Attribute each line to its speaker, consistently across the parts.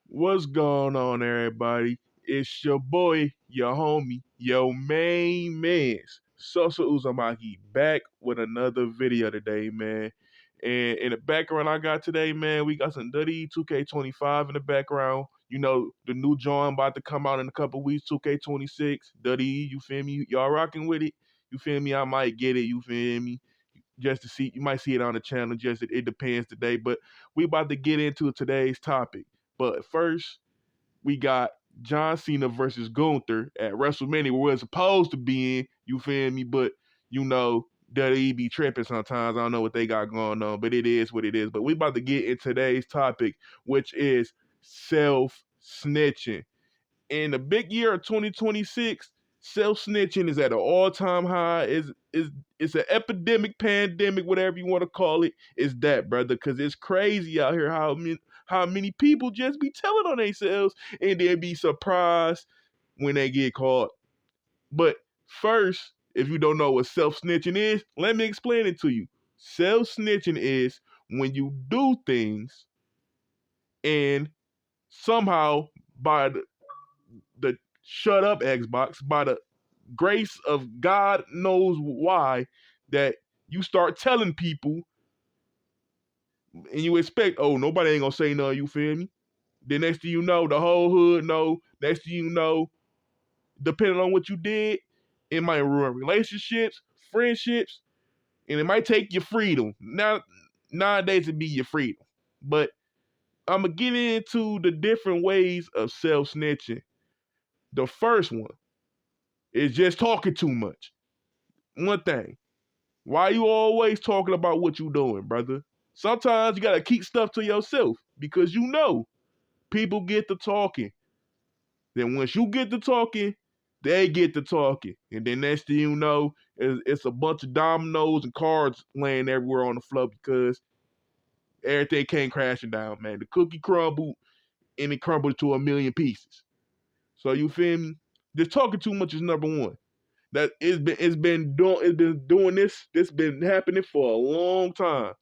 Speaker 1: What's going on, everybody? It's your boy, your homie, your main mans, SosaUzumakii, back with another video today, man. And in the background I got today, man, we got some Duddy 2K25 in the background. You know, the new joint about to come out in a couple weeks, 2K26. Duddy, you feel me? Y'all rocking with it? You feel me? I might get it, you feel me? Just to see, you might see it on the channel, just it depends today. But we about to get into today's topic. But first, we got John Cena versus Gunther at WrestleMania, where it's supposed to be in. You feel me? But you know, they be tripping sometimes. I don't know what they got going on, but it is what it is. But we about to get in today's topic, which is self-snitching. In the big year of 2026, self-snitching is at an all-time high. It's an epidemic, pandemic, whatever you want to call it. It's that, brother, because it's crazy out here how many people just be telling on themselves and then be surprised when they get caught. But first, if you don't know what self-snitching is, let me explain it to you. Self-snitching is when you do things and somehow by the shut up Xbox, by the grace of God knows why, that you start telling people and you expect, oh, nobody ain't gonna say nothing, you feel me? Then next thing you know, the whole hood know. Next thing you know, depending on what you did, it might ruin relationships, friendships, and it might take your freedom. Nowadays it'd be your freedom. But I'm gonna get into the different ways of self-snitching. The first one is just talking too much. One thing. Why you always talking about what you doing, brother? Sometimes you gotta keep stuff to yourself because you know people get to talking. Then once you get to talking, they get to talking. And then next thing you know, it's a bunch of dominoes and cards laying everywhere on the floor because everything came crashing down, man. The cookie crumbled and it crumbled to a million pieces. So you feel me? Just talking too much is number one. That it's been doing this. This been happening for a long time.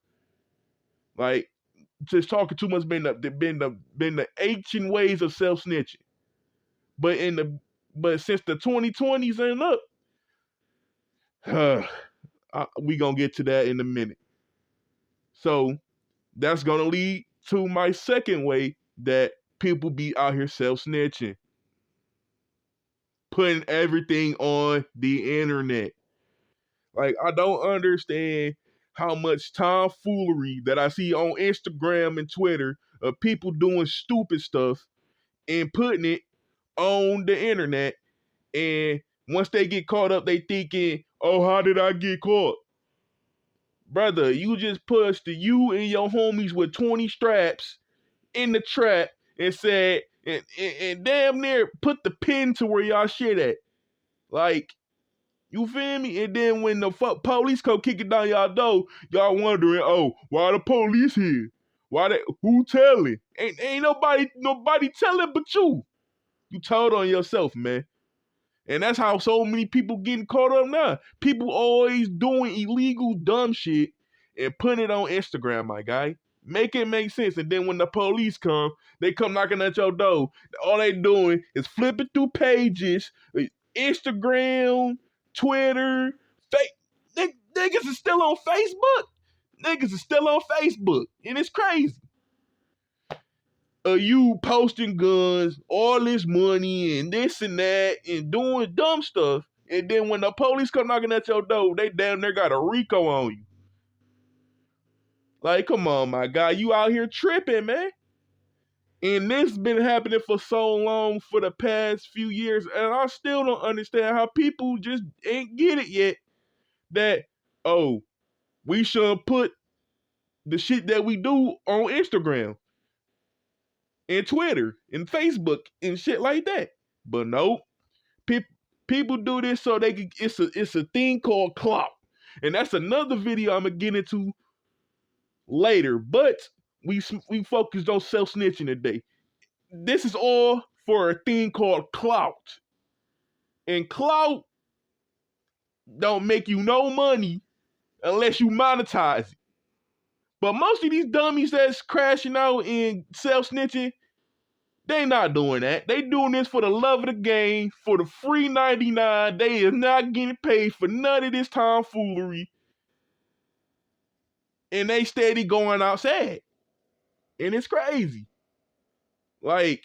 Speaker 1: Like just talking too much been the ancient ways of self snitching. But since the 2020s and up, we gonna get to that in a minute. So that's gonna lead to my second way that people be out here self snitching, putting everything on the internet. Like I don't understand how much tomfoolery that I see on Instagram and Twitter of people doing stupid stuff and putting it on the internet. And once they get caught up, they thinking, oh, how did I get caught? Brother, you just pushed you and your homies with 20 straps in the trap and said, and damn near put the pin to where y'all shit at. Like, you feel me? And then when the police come kicking down y'all door, y'all wondering, oh, why the police here? Who telling? Ain't nobody telling but you. You told on yourself, man. And that's how so many people getting caught up now. People always doing illegal dumb shit and putting it on Instagram, my guy. Make it make sense. And then when the police come, they come knocking at your door. All they doing is flipping through pages, Instagram, Twitter, niggas is still on Facebook. Niggas is still on Facebook. And it's crazy. You posting guns, all this money and this and that and doing dumb stuff. And then when the police come knocking at your door, they damn near got a RICO on you. Like, come on, my guy. You out here tripping, man. And this been happening for so long for the past few years. And I still don't understand how people just ain't get it yet. That, oh, we should put the shit that we do on Instagram and Twitter and Facebook and shit like that. But nope. People do this so they can, it's a thing called clout. And that's another video I'm gonna get into later. But we focused on self-snitching today. This is all for a thing called clout. And clout don't make you no money unless you monetize it. But most of these dummies that's crashing out in self-snitching, They not doing that. They doing this for the love of the game, for the free 99. They is not getting paid for none of this tomfoolery. And they steady going outside. And it's crazy. Like,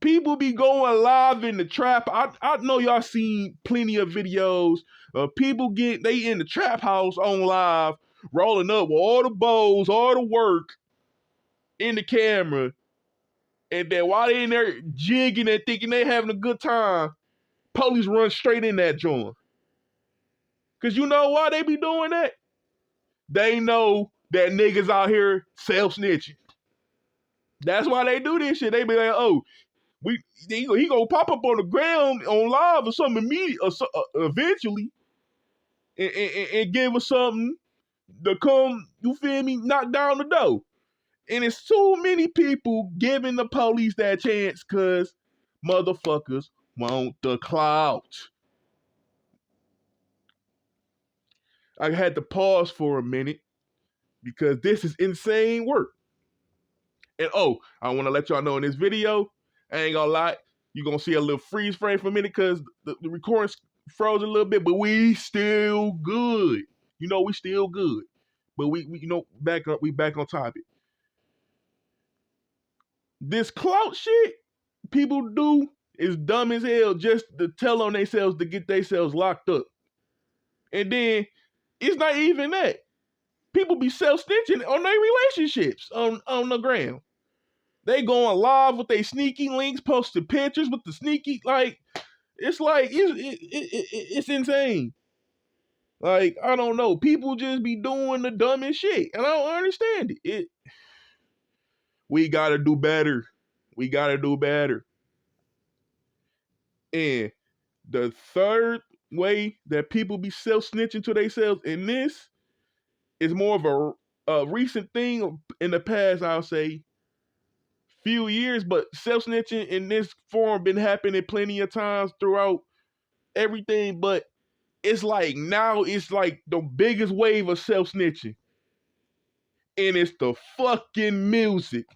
Speaker 1: people be going live in the trap. I know y'all seen plenty of videos of people they in the trap house on live, rolling up with all the bowls, all the work in the camera. And then while they in there jigging and thinking they having a good time, police run straight in that joint. Cause you know why they be doing that? They know that niggas out here self-snitching. That's why they do this shit. They be like, oh, he gonna pop up on the ground on live or something eventually and give us something to come, you feel me, knock down the door. And it's too many people giving the police that chance because motherfuckers want the clout. I had to pause for a minute because this is insane work. And I want to let y'all know in this video, I ain't gonna lie, you're gonna see a little freeze frame for a minute because the recording froze a little bit, but we still good. You know, we still good. But we back on topic. This clout shit people do is dumb as hell just to tell on themselves to get themselves locked up. And then it's not even that. People be self-snitching on their relationships on the ground. They going live with their sneaky links, posting pictures with the sneaky, like, it's like, it's insane. Like, I don't know. People just be doing the dumbest shit. And I don't understand it. We gotta do better. We gotta do better. And the third way that people be self-snitching to themselves, and this is more of a recent thing in the past, I'll say, few years, but self-snitching in this form been happening plenty of times throughout everything, but it's like now it's like the biggest wave of self-snitching. And it's the fucking music.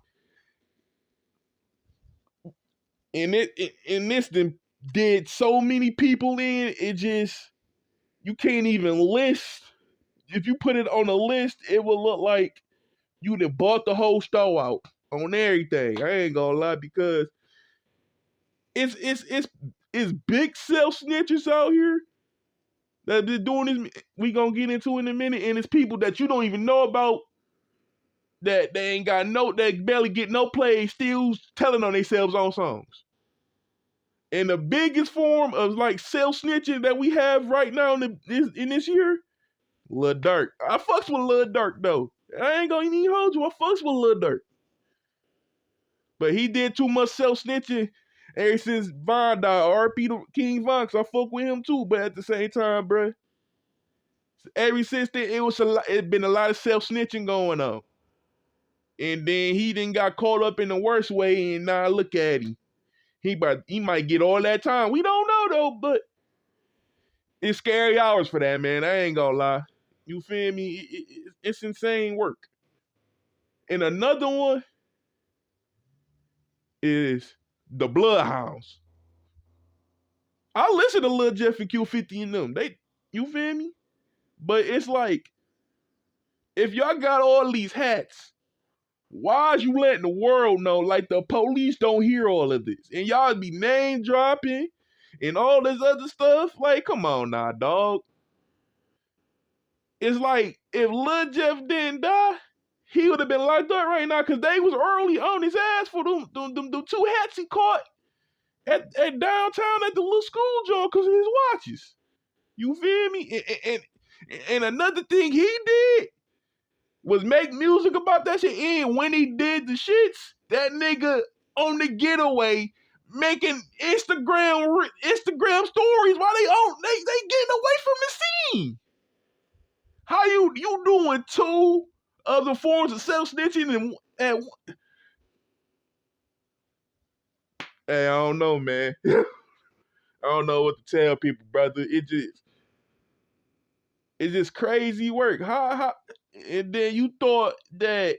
Speaker 1: And this did so many people in, it just, you can't even list. If you put it on a list, it will look like you done bought the whole store out on everything. I ain't gonna lie, because it's big self-snitchers out here that been doing this. We gonna get into in a minute, and it's people that you don't even know about that they ain't got they barely get no play, still telling on themselves on songs. And the biggest form of like self-snitching that we have right now in this year, Lil Durk. I fucks with Lil Durk though. I ain't gonna even hold you. I fucks with Lil Durk. But he did too much self-snitching ever since Von died. RP to King Von, cause I fuck with him too. But at the same time, bruh, ever since then, it been a lot of self-snitching going on. And then he then got caught up in the worst way, and now look at him. He might get all that time. We don't know though, but it's scary hours for that, man. I ain't gonna lie. You feel me? It's insane work. And another one is the Bloodhounds. I listen to Lil Jeff and Q50 and them. You feel me? But it's like, if y'all got all these hats, why is you letting the world know like the police don't hear all of this? And y'all be name dropping and all this other stuff? Like, come on now, dog. It's like, if Lil Jeff didn't die, he would have been locked up right now, because they was early on his ass for them two hats he caught at downtown at the little school joint because of his watches. You feel me? And another thing he did was make music about that shit. And when he did the shits, that nigga on the getaway making Instagram stories while they getting away from the scene. How you doing two other forms of self-snitching and hey, I don't know, man. I don't know what to tell people, brother. It's just crazy work. How and then you thought that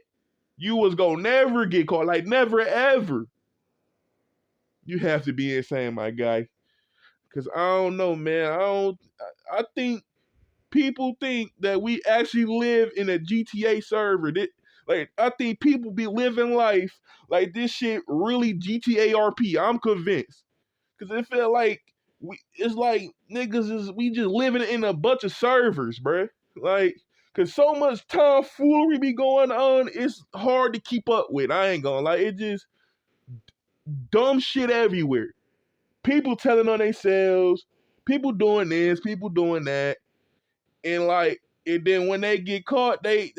Speaker 1: you was gonna never get caught, like never ever. You have to be insane, my guy. Cause I don't know, man. I think people think that we actually live in a GTA server. Like, I think people be living life like this shit really GTA RP. I'm convinced. Cause it felt like it's like we just living in a bunch of servers, bruh. Like, cause so much tomfoolery be going on, it's hard to keep up with. I ain't gonna lie, it just dumb shit everywhere. People telling on themselves, people doing this, people doing that, and like, and then when they get caught, they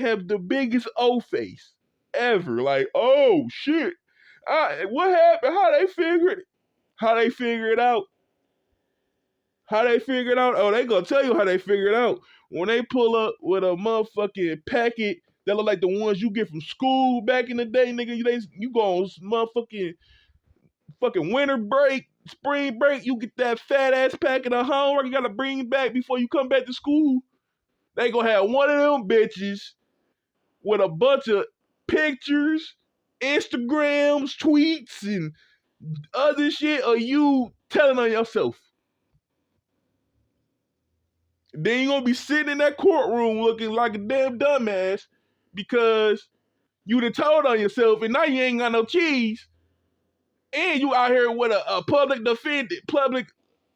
Speaker 1: have the biggest O face ever. Like, oh shit, what happened? How they figure it? How they figure it out? How they figure it out? Oh, they gonna tell you how they figure it out when they pull up with a motherfucking packet that look like the ones you get from school back in the day, nigga. You go on motherfucking fucking winter break, spring break, you get that fat ass packet of homework you gotta bring back before you come back to school. They gonna have one of them bitches with a bunch of pictures, Instagrams, tweets, and other shit of you telling on yourself. Then you gonna be sitting in that courtroom looking like a damn dumbass because you done told on yourself and now you ain't got no cheese. And you out here with a public defendant, public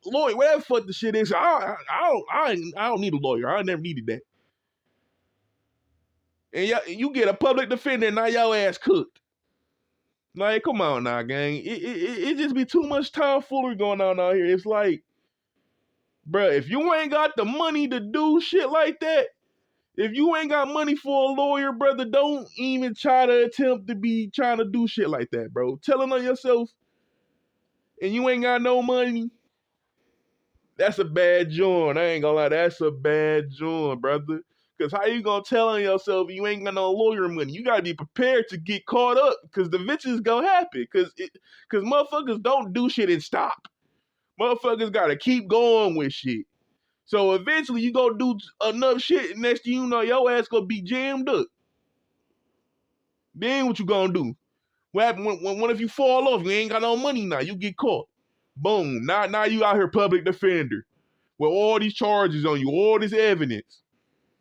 Speaker 1: lawyer, whatever the fuck the shit is. I don't need a lawyer. I never needed that. And you get a public defender, and now your ass cooked. Like, come on now, gang. It just be too much tomfoolery going on out here. It's like, bruh, if you ain't got the money to do shit like that, if you ain't got money for a lawyer, brother, don't even try to attempt to be trying to do shit like that, bro. Telling on yourself and you ain't got no money, that's a bad joint. I ain't gonna lie, that's a bad joint, brother. Because how you gonna tell on yourself you ain't got no lawyer money? You gotta be prepared to get caught up because the bitches gonna happen. Because motherfuckers don't do shit and stop. Motherfuckers gotta keep going with shit. So eventually you gonna do enough shit, and next thing you know, your ass gonna be jammed up. Then what you gonna do? What happen when if you fall off? You ain't got no money now. You get caught. Boom. Now you out here public defender with all these charges on you, all this evidence.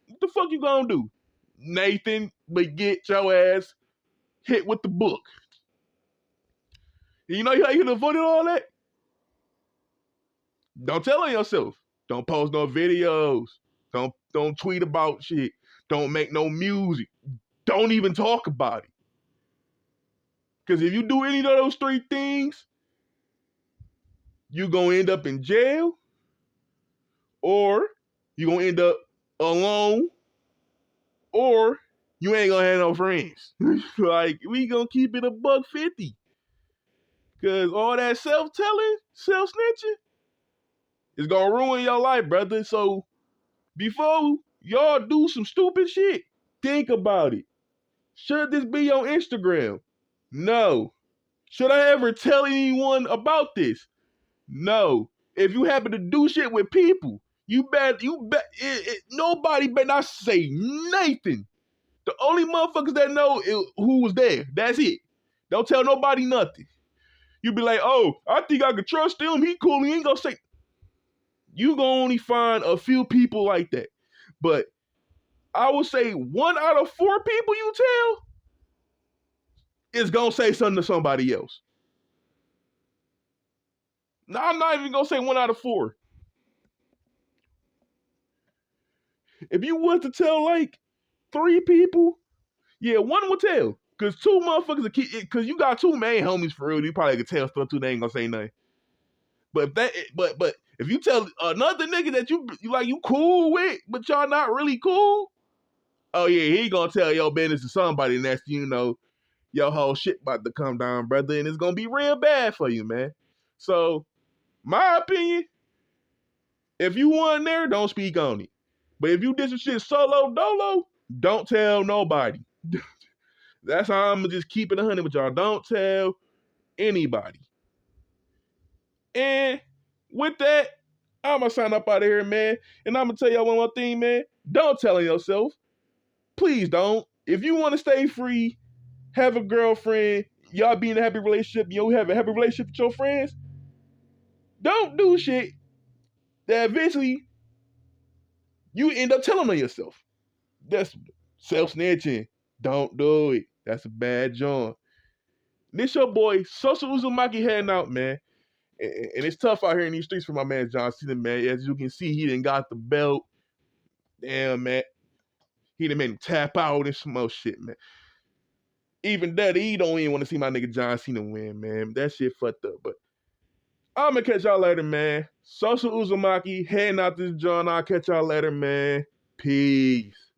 Speaker 1: What the fuck you gonna do? Nathan, but get your ass hit with the book. And you know how you can avoid all that? Don't tell on yourself. Don't post no videos. Don't tweet about shit. Don't make no music. Don't even talk about it. Because if you do any of those three things, you're going to end up in jail, or you're going to end up alone, or you ain't going to have no friends. Like, we going to keep it $1.50. Because all that self-telling, self-snitching, is going to ruin your life, brother. So before y'all do some stupid shit, think about it. Should this be on Instagram? No. Should I ever tell anyone about this? No. If you happen to do shit with people, nobody better not say nothing. The only motherfuckers that know who was there. That's it. Don't tell nobody nothing. You be like, oh, I think I could trust him. He cool. He ain't gonna say. You gonna only find a few people like that. But I would say 1 out of 4 people you tell is gonna say something to somebody else. No, I'm not even gonna say 1 out of 4. If you was to tell like 3 people, yeah, 1 would tell. Cause 2 motherfuckers, cause you got 2 main homies for real. You probably could tell stuff too. They ain't gonna say nothing. But if you tell another nigga that you cool with, but y'all not really cool, oh yeah, he gonna tell your business to somebody, and that's, you know, your whole shit about to come down, brother, and it's gonna be real bad for you, man. So, my opinion, if you want there, don't speak on it. But if you did some shit solo dolo, don't tell nobody. That's how I'm just keeping 100 with y'all. Don't tell anybody. And with that, I'm gonna sign up out of here, man. And I'm gonna tell y'all one more thing, man. Don't tell on yourself. Please don't. If you want to stay free, have a girlfriend, y'all be in a happy relationship, you have a happy relationship with your friends, don't do shit that eventually you end up telling on yourself. That's self-snitching. Don't do it. That's a bad joint. This your boy, SosaUzumakii heading out, man. And it's tough out here in these streets for my man John Cena, man. As you can see, he done got the belt. Damn, man. He done made him tap out and some more shit, man. Even that, he don't even want to see my nigga John Cena win, man. That shit fucked up. But I'm gonna catch y'all later, man. SosaUzumakii heading out this joint. I'll catch y'all later, man. Peace.